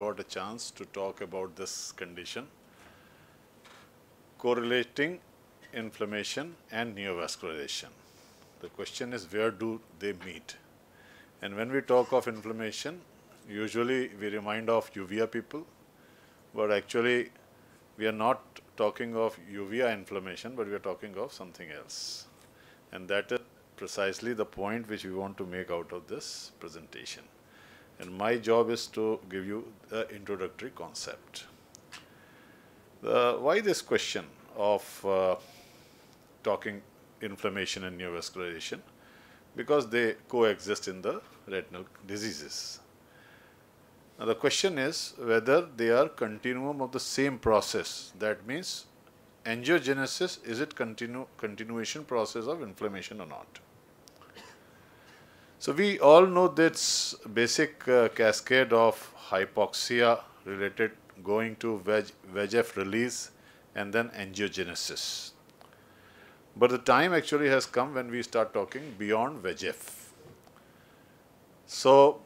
got a chance to talk about this condition, correlating inflammation and neovascularization. The question is, where do they meet? And when we talk of inflammation, usually we remind of uvea people, but actually we are not talking of uvea inflammation, but we are talking of something else. And that is precisely the point which we want to make out of this presentation. And my job is to give you the introductory concept. Why this question of talking inflammation and neovascularization? Because they coexist in the retinal diseases. Now the question is whether they are continuum of the same process. That means angiogenesis, is it continuation process of inflammation or not? So we all know this basic cascade of hypoxia related going to VEGF release and then angiogenesis. But the time actually has come when we start talking beyond VEGF. So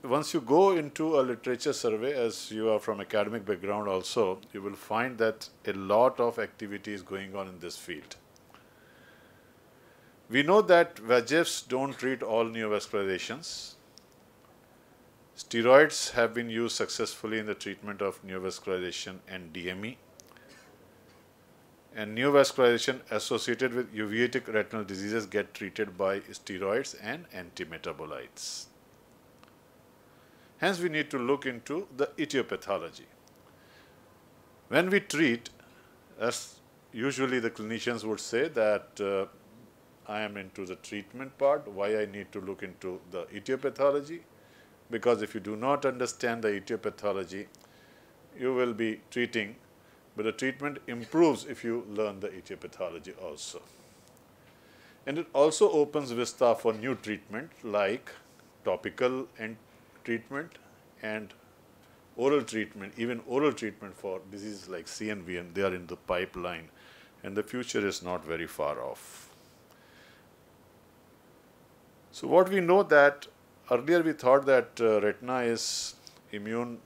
once you go into a literature survey, as you are from academic background also, you will find that a lot of activity is going on in this field. We know that VEGFs don't treat all neovascularizations. Steroids have been used successfully in the treatment of neovascularization and DME. And neovascularization associated with uveitic retinal diseases get treated by steroids and antimetabolites. Hence, we need to look into the etiology. When we treat, as usually the clinicians would say that I am into the treatment part, why I need to look into the etiology? Because if you do not understand the etiology, you will be treating, but the treatment improves if you learn the etiology also. And it also opens vista for new treatment like topical and treatment and oral treatment, even oral treatment for diseases like CNV, and they are in the pipeline, and the future is not very far off. So what we know that earlier we thought that retina is immune,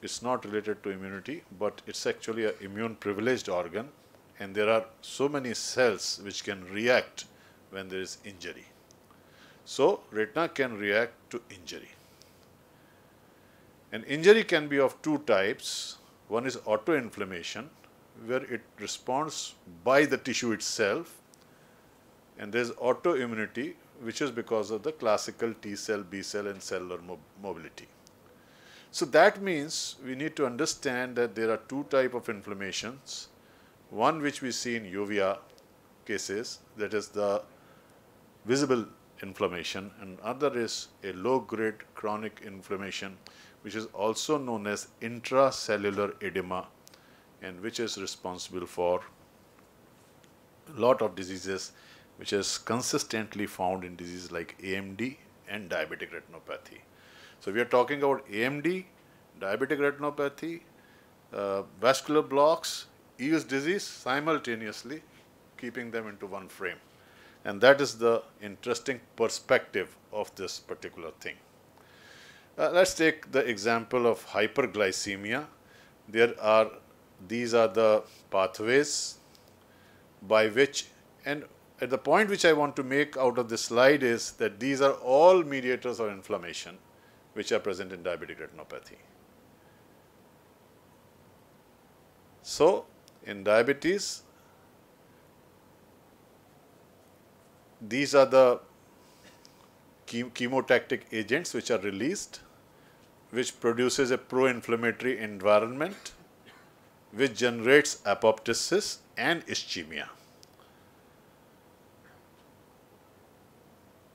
it's not related to immunity, but it's actually an immune privileged organ, and there are so many cells which can react when there is injury. So retina can react to injury. And injury can be of two types. One is autoinflammation, where it responds by the tissue itself, and there is autoimmunity, which is because of the classical T cell, B cell and cellular mobility. So that means we need to understand that there are two types of inflammations. One which we see in uvea cases, that is the visible inflammation, and other is a low-grade chronic inflammation, which is also known as intracellular edema, and which is responsible for a lot of diseases, which is consistently found in diseases like AMD and diabetic retinopathy. So we are talking about AMD, diabetic retinopathy, vascular blocks, EOS disease simultaneously, keeping them into one frame. And that is the interesting perspective of this particular thing. Let's take the example of hyperglycemia. These are the pathways by which, and at the point which I want to make out of this slide is that these are all mediators of inflammation which are present in diabetic retinopathy. So in diabetes, these are the chemotactic agents which are released, which produces a pro-inflammatory environment, which generates apoptosis and ischemia.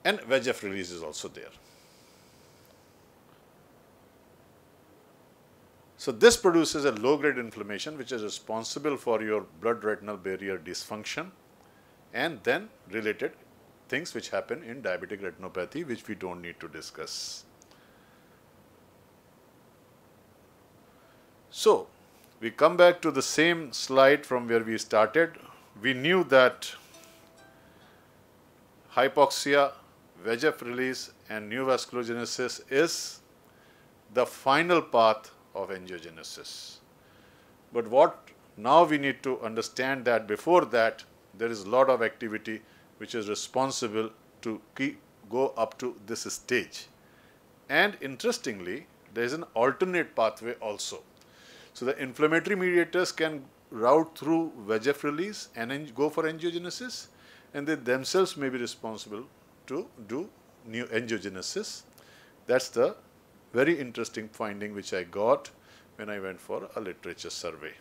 And VEGF release is also there. So this produces a low-grade inflammation which is responsible for your blood-retinal barrier dysfunction and then related things which happen in diabetic retinopathy, which we don't need to discuss. So we come back to the same slide from where we started. We knew that hypoxia, VEGF release and neovasculogenesis is the final path of angiogenesis. But what now we need to understand that before that there is a lot of activity which is responsible to go up to this stage. And interestingly, there is an alternate pathway also. So the inflammatory mediators can route through VEGF release and go for angiogenesis, and they themselves may be responsible to do new angiogenesis. That's the very interesting finding which I got when I went for a literature survey.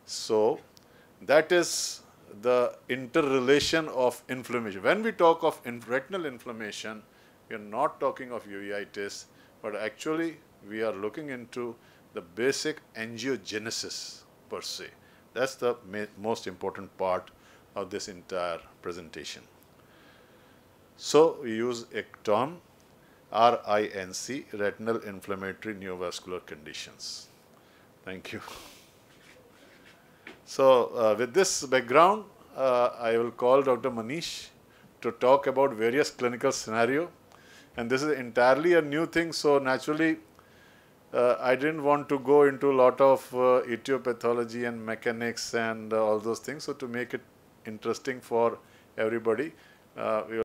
So that is the interrelation of inflammation. When we talk of retinal inflammation, we are not talking of uveitis, but actually we are looking into the basic angiogenesis per se. That's the most important part of this entire presentation. So we use a term RINC, retinal inflammatory neovascular conditions. Thank you. So with this background, I will call Dr. Manish to talk about various clinical scenario, and this is entirely a new thing. So naturally, I didn't want to go into a lot of etiopathology and mechanics and all those things. So to make it interesting for everybody, we